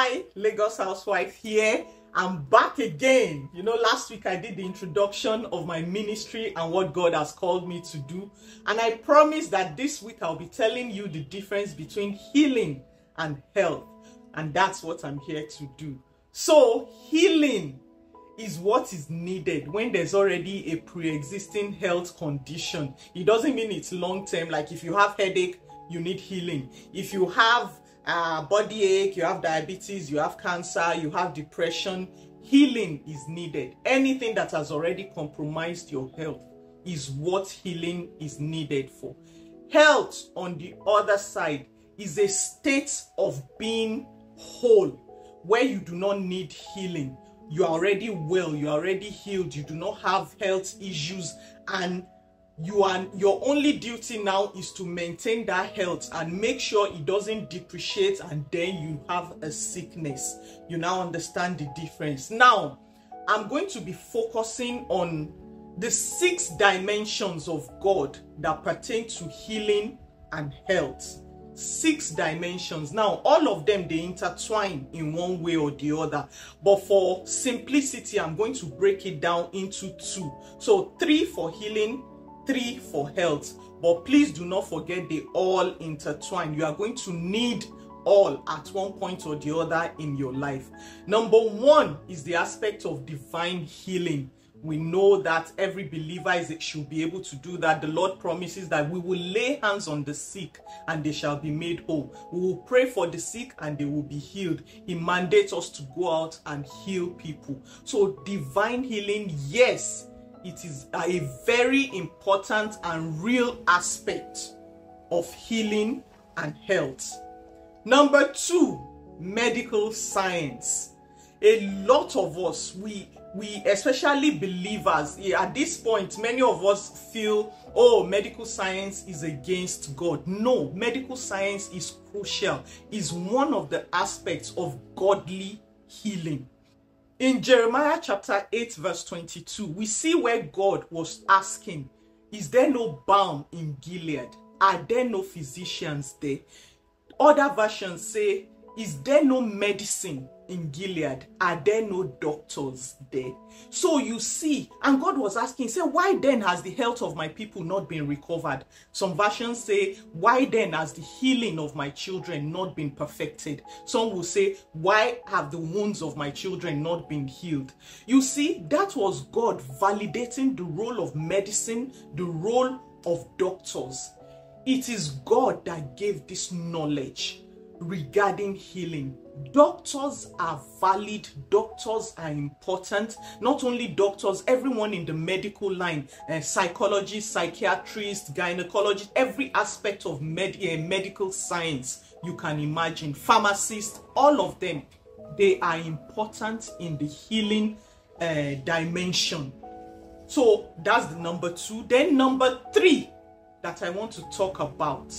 Hi, Lagos Housewife here. I'm back again. You know, last week I did the introduction of my ministry and what God has called me to do. And I promise that this week I'll be telling you the difference between healing and health. And that's what I'm here to do. So, healing is what is needed when there's already a pre-existing health condition. It doesn't mean it's long-term. Like if you have headache, you need healing. If you have body ache, you have diabetes, you have cancer, you have depression, healing is needed. Anything that has already compromised your health is what healing is needed for. Health, on the other side, is a state of being whole, where you do not need healing. You are already well, you are already healed, you do not have health issues, and your only duty now is to maintain that health and make sure it doesn't depreciate, and then you have a sickness. You now understand the difference. Now, I'm going to be focusing on the 6 dimensions of God that pertain to healing and health. 6 dimensions. Now, all of them, they intertwine in one way or the other. But for simplicity, I'm going to break it down into 2. So 3 for healing, 3 for health. But please do not forget they all intertwine. You are going to need all at one point or the other in your life. Number 1 is the aspect of divine healing. We know that every believer should be able to do that. The Lord promises that we will lay hands on the sick and they shall be made whole. We will pray for the sick and they will be healed. He mandates us to go out and heal people. So divine healing, yes, it is a very important and real aspect of healing and health. Number 2, medical science. A lot of us, we especially believers, at this point, many of us feel, oh, medical science is against God. No, medical science is crucial, is one of the aspects of godly healing. In Jeremiah chapter 8 verse 22, we see where God was asking, is there no balm in Gilead? Are there no physicians there? Other versions say, is there no medicine in Gilead? Are there no doctors there? So you see, and God was asking, say, why then has the health of my people not been recovered? Some versions say, why then has the healing of my children not been perfected? Some will say, why have the wounds of my children not been healed? You see, that was God validating the role of medicine, the role of doctors. It is God that gave this knowledge regarding healing. Doctors are valid, doctors are important. Not only doctors, everyone in the medical line, psychologists, psychiatrists, gynecologists, every aspect of medical science you can imagine, pharmacists, all of them, they are important in the healing dimension. So that's the number 2. Then number 3 that I want to talk about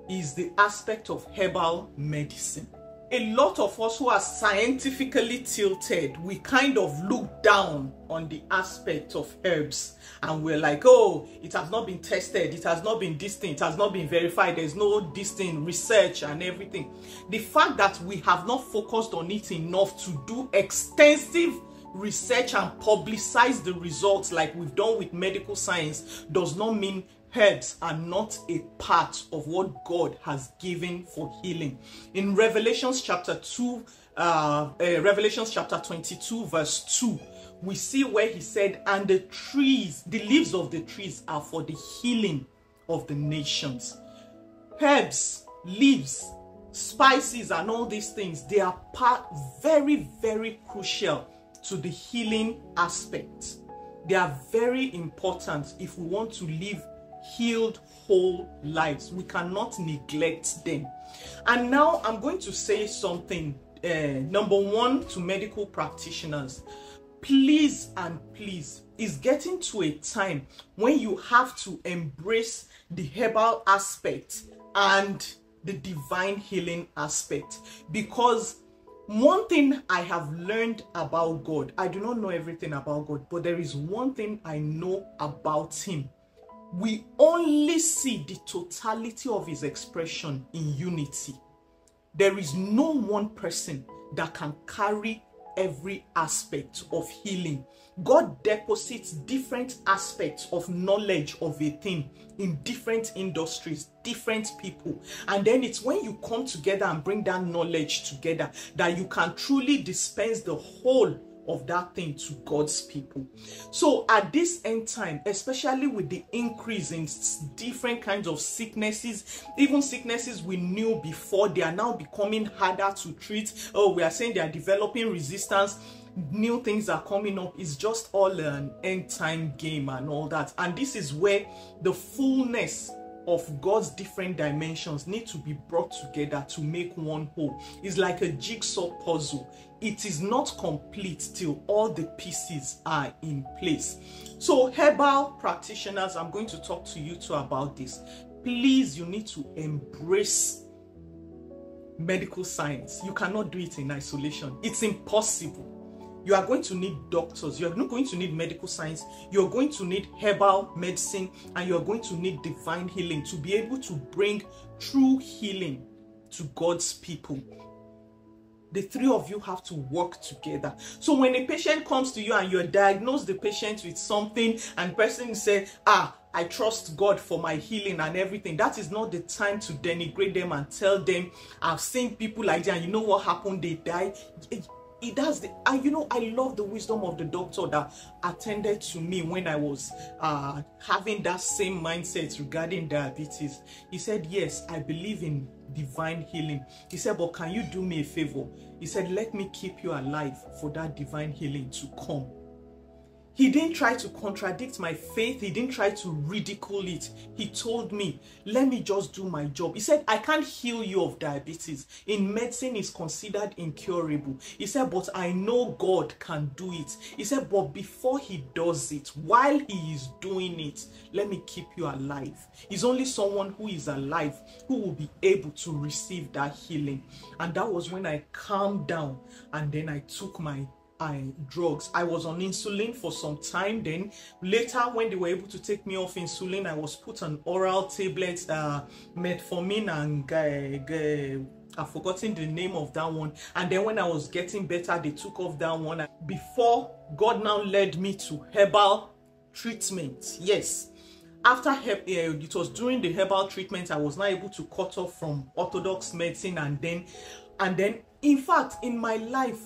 is the aspect of herbal medicine. A lot of us who are scientifically tilted, we kind of look down on the aspect of herbs, and we're like, oh, it has not been tested, it has not been this thing, it has not been verified, there's no this thing, research and everything. The fact that we have not focused on it enough to do extensive research and publicize the results like we've done with medical science does not mean herbs are not a part of what God has given for healing. In Revelations chapter 22 verse 2, we see where he said, and the leaves of the trees are for the healing of the nations. Herbs, leaves, spices and all these things, they are very, very crucial to the healing aspect. They are very important if we want to live healed, whole lives. We cannot neglect them. And now I'm going to say something. Number 1, to medical practitioners, please and please, it's getting to a time when you have to embrace the herbal aspect and the divine healing aspect. Because one thing I have learned about God, I do not know everything about God, but there is one thing I know about him. We only see the totality of his expression in unity. There is no one person that can carry every aspect of healing. God deposits different aspects of knowledge of a thing in different industries, different people. And then it's when you come together and bring that knowledge together that you can truly dispense the whole of that thing to God's people. So at this end time, especially with the increase in different kinds of sicknesses, even sicknesses we knew before, they are now becoming harder to treat. Oh, we are saying they are developing resistance. New things are coming up. It's just all an end time game and all that. And this is where the fullness of God's different dimensions need to be brought together to make one whole. It's like a jigsaw puzzle. It is not complete till all the pieces are in place. So herbal practitioners, I'm going to talk to you too about this. Please, you need to embrace medical science. You cannot do it in isolation. It's impossible. You are going to need doctors. You're not going to need medical science. You're going to need herbal medicine, and you're going to need divine healing to be able to bring true healing to God's people. The three of you have to work together. So when a patient comes to you and you diagnose the patient with something, and the person says, I trust God for my healing and everything, that is not the time to denigrate them and tell them, I've seen people like that, and you know what happened, they die. I love the wisdom of the doctor that attended to me when I was having that same mindset regarding diabetes. He said, yes, I believe in divine healing. He said, but can you do me a favor? He said, let me keep you alive for that divine healing to come. He didn't try to contradict my faith. He didn't try to ridicule it. He told me, let me just do my job. He said, I can't heal you of diabetes. In medicine, it's considered incurable. He said, but I know God can do it. He said, but before he does it, while he is doing it, let me keep you alive. It's only someone who is alive who will be able to receive that healing. And that was when I calmed down, and then I took my drugs. I was on insulin for some time. Then later, when they were able to take me off insulin, I was put on oral tablets, metformin, and I've forgotten the name of that one. And then when I was getting better, they took off that one. Before God now led me to herbal treatment. Yes. After it was during the herbal treatment, I was not able to cut off from orthodox medicine, and then in fact, in my life,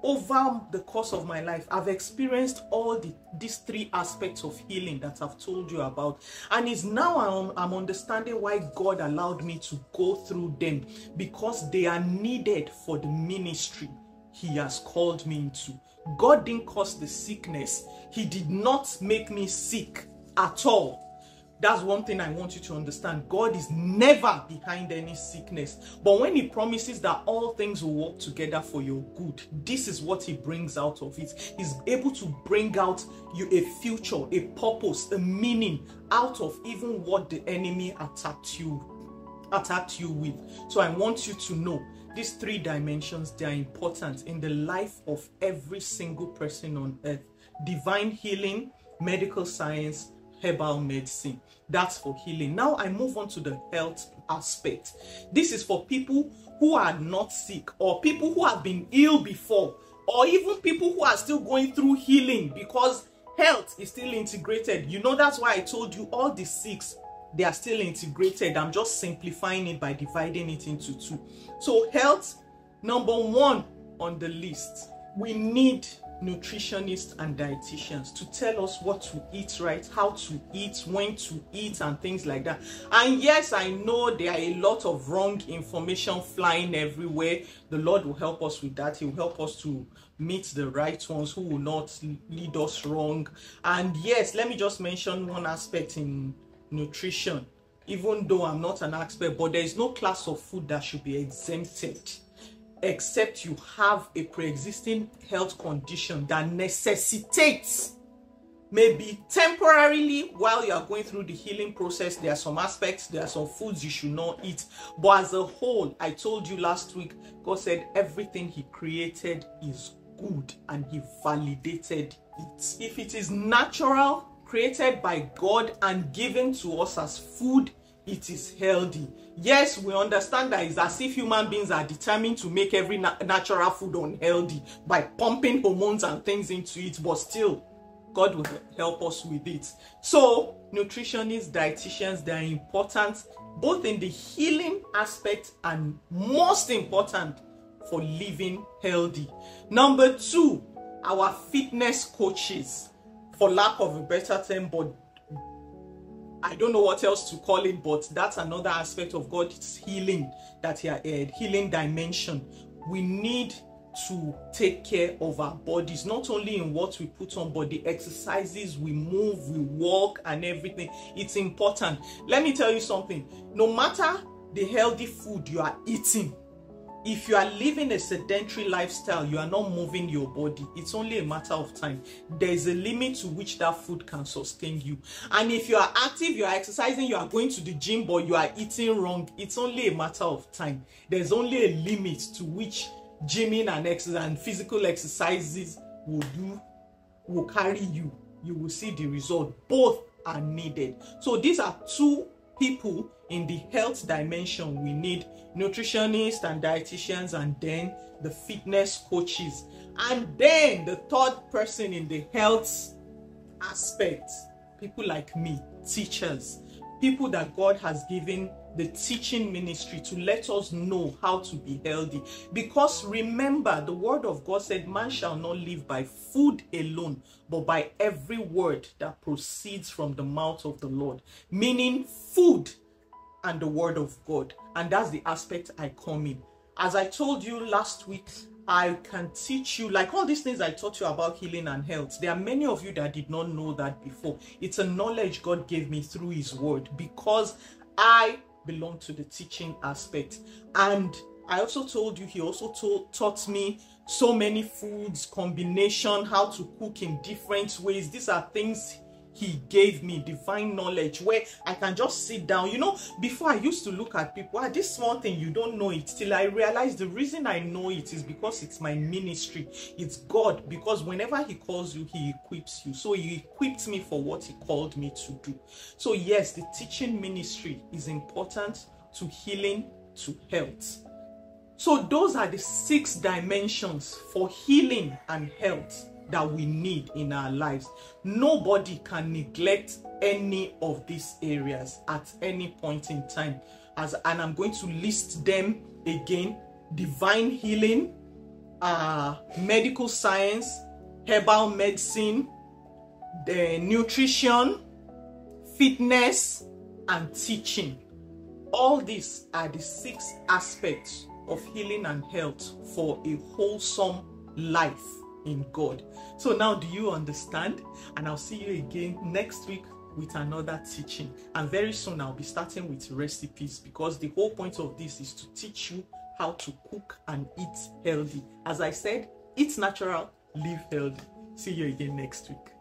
over the course of my life, I've experienced all these three aspects of healing that I've told you about. And it's now I'm understanding why God allowed me to go through them, because they are needed for the ministry he has called me into. God didn't cause the sickness. He did not make me sick at all. That's one thing I want you to understand. God is never behind any sickness. But when he promises that all things will work together for your good, this is what he brings out of it. He's able to bring out you a future, a purpose, a meaning out of even what the enemy attacked you with. So I want you to know these three dimensions, they are important in the life of every single person on earth. Divine healing, medical science, herbal medicine. That's for healing. Now I move on to the health aspect. This is for people who are not sick, or people who have been ill before, or even people who are still going through healing, because health is still integrated. You know, that's why I told you all the six, they are still integrated. I'm just simplifying it by dividing it into two. So health, number one on the list, we need nutritionists and dietitians to tell us what to eat right, how to eat, when to eat, and things like that. And yes, I know there are a lot of wrong information flying everywhere. The Lord will help us with that. He will help us to meet the right ones who will not lead us wrong. And yes, let me just mention one aspect in nutrition, even though I'm not an expert, but there is no class of food that should be exempted, except you have a pre-existing health condition that necessitates, maybe temporarily while you are going through the healing process, there are some aspects, there are some foods you should not eat. But as a whole, I told you last week, God said everything he created is good and he validated it. If it is natural, created by God and given to us as food, it is healthy. Yes, we understand that it's as if human beings are determined to make every natural food unhealthy by pumping hormones and things into it, but still, God will help us with it. So, nutritionists, dietitians, they are important both in the healing aspect and most important for living healthy. Number 2, our fitness coaches, for lack of a better term, but I don't know what else to call it, but that's another aspect of God's healing, that healing dimension. We need to take care of our bodies, not only in what we put on, but the exercises we move, we walk, and everything. It's important. Let me tell you something. No matter the healthy food you are eating, if you are living a sedentary lifestyle, you are not moving your body, it's only a matter of time. There is a limit to which that food can sustain you. And if you are active, you are exercising, you are going to the gym, but you are eating wrong, it's only a matter of time. There's only a limit to which gymming and exercise and physical exercises will carry you. You will see the result. Both are needed. So these are 2 people in the health dimension we need: nutritionists and dietitians, and then the fitness coaches. And then the 3rd person in the health aspect, people like me, teachers, people that God has given the teaching ministry to let us know how to be healthy. Because remember, the word of God said, man shall not live by food alone, but by every word that proceeds from the mouth of the Lord. Meaning food and the word of God. And that's the aspect I come in. As I told you last week, I can teach you, like all these things I taught you about healing and health. There are many of you that did not know that before. It's a knowledge God gave me through his word, because I belong to the teaching aspect. And I also told you, he also taught me so many foods, combination, how to cook in different ways. These are things he gave me, divine knowledge, where I can just sit down. You know, before I used to look at people, this small thing, you don't know it, till I realized the reason I know it is because it's my ministry. It's God, because whenever he calls you, he equips you. So he equipped me for what he called me to do. So yes, the teaching ministry is important to healing, to health. So those are the 6 dimensions for healing and health that we need in our lives. Nobody can neglect any of these areas at any point in time. And I'm going to list them again: divine healing, medical science, herbal medicine, the nutrition, fitness, and teaching. All these are the 6 aspects of healing and health for a wholesome life in God. So now, do you understand? And I'll see you again next week with another teaching. And very soon I'll be starting with recipes, because the whole point of this is to teach you how to cook and eat healthy. As I said, eat natural, live healthy. See you again next week.